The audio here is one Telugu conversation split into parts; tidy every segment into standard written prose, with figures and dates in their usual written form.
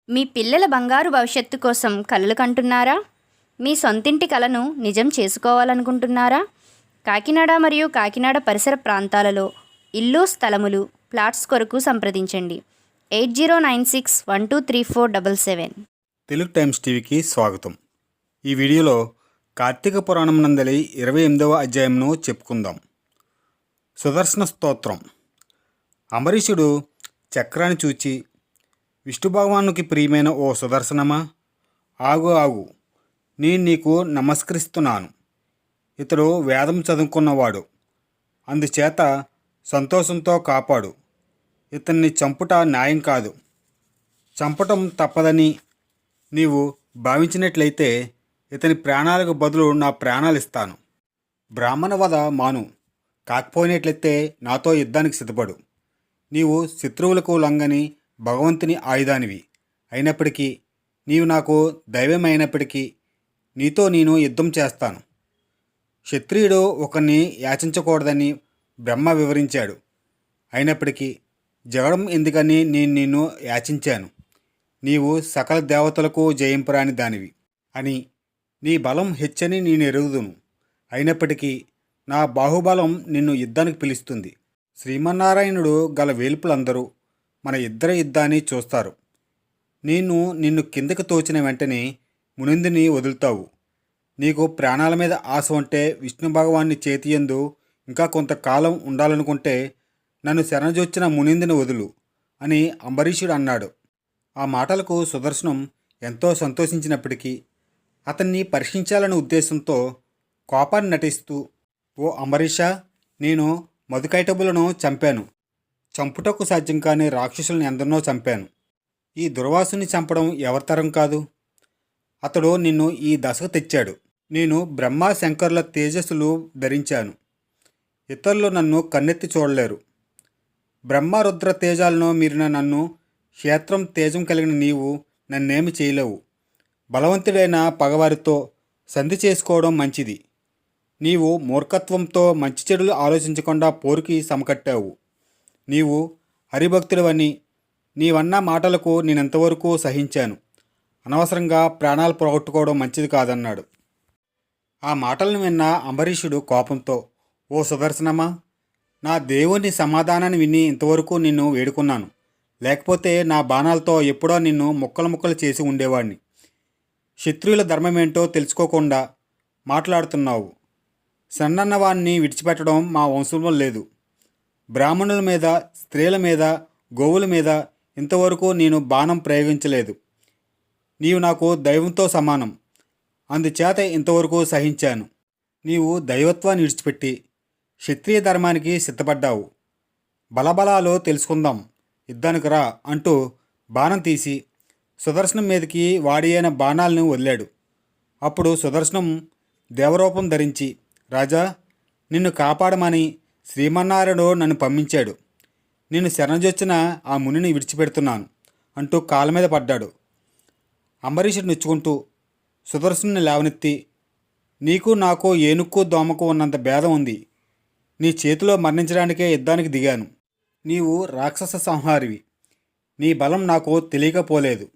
మీ పిల్లల బంగారు భవిష్యత్తు కోసం కలలు కంటున్నారా? మీ సొంతింటి కలను నిజం చేసుకోవాలనుకుంటున్నారా? కాకినాడ మరియు కాకినాడ పరిసర ప్రాంతాలలో ఇల్లు స్థలములు ప్లాట్స్ కొరకు సంప్రదించండి. 8096123477. తెలుగు టైమ్స్ టీవీకి స్వాగతం. ఈ వీడియోలో కార్తీక పురాణం నందలి 28వ అధ్యాయంను చెప్పుకుందాం. సుదర్శన స్తోత్రం. అంబరీషుడు చక్రాన్ని చూచి, విష్ణు భగవానుకి ప్రియమైన ఓ సుదర్శనమా, ఆగు ఆగు, నేను నీకు నమస్కరిస్తున్నాను. ఇతడు వేదం చదువుకున్నవాడు, అందుచేత సంతోషంతో కాపాడు. ఇతన్ని చంపుట న్యాయం కాదు. చంపటం తప్పదని నీవు భావించినట్లయితే ఇతని ప్రాణాలకు బదులు నా ప్రాణాలు ఇస్తాను. బ్రాహ్మణ వధ మాను. కాకపోయినట్లయితే నాతో యుద్ధానికి సిద్ధపడు. నీవు శత్రువులకు లొంగని భగవంతుని ఆయుధానివి అయినప్పటికీ, నీవు నాకు దైవమైనప్పటికీ నీతో నేను యుద్ధం చేస్తాను. క్షత్రియుడు ఒకరిని యాచించకూడదని బ్రహ్మ వివరించాడు. అయినప్పటికీ జగడం ఎందుకని నేను నిన్ను యాచించాను. నీవు సకల దేవతలకు జయింపురాని దానివి అని, నీ బలం హెచ్చని నేను ఎరుగుదును. అయినప్పటికీ నా బాహుబలం నిన్ను యుద్ధానికి పిలుస్తుంది. శ్రీమన్నారాయణుడు గల వేల్పులందరూ మన ఇద్దరి యుద్ధాన్ని చూస్తారు. నేను నిన్ను కిందకు తోచిన వెంటనే మునిందిని వదులుతావు. నీకు ప్రాణాల మీద ఆశ ఉంటే విష్ణు భగవాన్ని చేతియందు ఇంకా కొంతకాలం ఉండాలనుకుంటే నన్ను శరణజొచ్చిన మునిందిని వదులు అని అంబరీషుడు అన్నాడు. ఆ మాటలకు సుదర్శనం ఎంతో సంతోషించినప్పటికీ అతన్ని పరీక్షించాలనే ఉద్దేశంతో కోపాన్ని నటిస్తూ, ఓ అంబరీష, నేను మధుకైటబులను చంపాను. చంపుటకు సాధ్యం కాని రాక్షసులను ఎందరినో చంపాను. ఈ దుర్వాసుని చంపడం ఎవరితరం కాదు. అతడు నిన్ను ఈ దశకు తెచ్చాడు. నేను బ్రహ్మ శంకరుల తేజస్సులు ధరించాను. ఇతరులు నన్ను కన్నెత్తి చూడలేరు. బ్రహ్మ రుద్ర తేజాలను మీరిన నన్ను, క్షేత్రం తేజం కలిగిన నీవు నన్నేమి చేయలేవు. బలవంతుడైన పగవారితో సంధి చేసుకోవడం మంచిది. నీవు మూర్ఖత్వంతో మంచి చెడులు ఆలోచించకుండా పోరుకి సమకట్టావు. నీవు హరిభక్తుడివని నీవన్న మాటలకు నేనెంతవరకు సహించాను. అనవసరంగా ప్రాణాలు పోగొట్టుకోవడం మంచిది కాదన్నాడు. ఆ మాటలను విన్న అంబరీషుడు కోపంతో, ఓ సుదర్శనమా, నా దేవుని సమాధానాన్ని విని ఇంతవరకు నిన్ను వేడుకున్నాను. లేకపోతే నా బాణాలతో ఎప్పుడో నిన్ను ముక్కలు ముక్కలు చేసి ఉండేవాడిని. క్షత్రియుల ధర్మమేంటో తెలుసుకోకుండా మాట్లాడుతున్నావు. సన్నన్నవాన్ని విడిచిపెట్టడం మా వంశంలో లేదు. బ్రాహ్మణుల మీద, స్త్రీల మీద, గోవుల మీద ఇంతవరకు నేను బాణం ప్రయోగించలేదు. నీవు నాకు దైవంతో సమానం. అందుచేత ఇంతవరకు సహించాను. నీవు దైవత్వాన్ని విడిచిపెట్టి క్షత్రియ ధర్మానికి సిద్ధపడ్డావు. బలబలాలు తెలుసుకుందాం, యుద్ధానికి రా అంటూ బాణం తీసి సుదర్శనం మీదకి వాడి అయిన బాణాలను వదిలాడు. అప్పుడు సుదర్శనం దేవరూపం ధరించి, రాజా, నిన్ను కాపాడమని శ్రీమన్నారాయణుడు నన్ను పంపించాడు. నేను శరణజొచ్చిన ఆ మునిని విడిచిపెడుతున్నాను అంటూ కాళ్ళ మీద పడ్డాడు. అంబరీషుడు నొచ్చుకుంటూ సుదర్శనుని లేవనెత్తి, నీకు నాకు ఏనుక్కు దోమకు ఉన్నంత భేదం ఉంది. నీ చేతిలో మరణించడానికే యుద్ధానికి దిగాను. నీవు రాక్షస సంహారివి. నీ బలం నాకు తెలియకపోలేదు.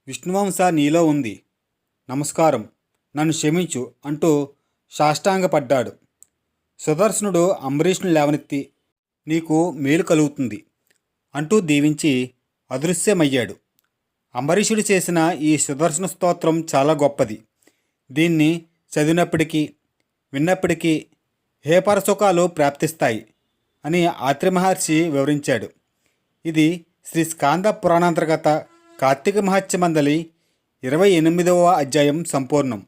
విష్ణువంశ నీలో ఉంది. నమస్కారం, నన్ను క్షమించు అంటూ సాష్టాంగపడ్డాడు. సుదర్శనుడు అంబరీషుని లేవనెత్తి, నీకు మేలు కలుగుతుంది అంటూ దీవించి అదృశ్యమయ్యాడు. అంబరీషుడు చేసిన ఈ సుదర్శన స్తోత్రం చాలా గొప్పది. దీన్ని చదివినప్పటికీ విన్నప్పటికీ హేపరసుఖాలు ప్రాప్తిస్తాయి అని ఆత్రి మహర్షి వివరించాడు. ఇది శ్రీ స్కాంద పురాణాంతర్గత కార్తీక మహత్య మందలి 28వ అధ్యాయం సంపూర్ణం.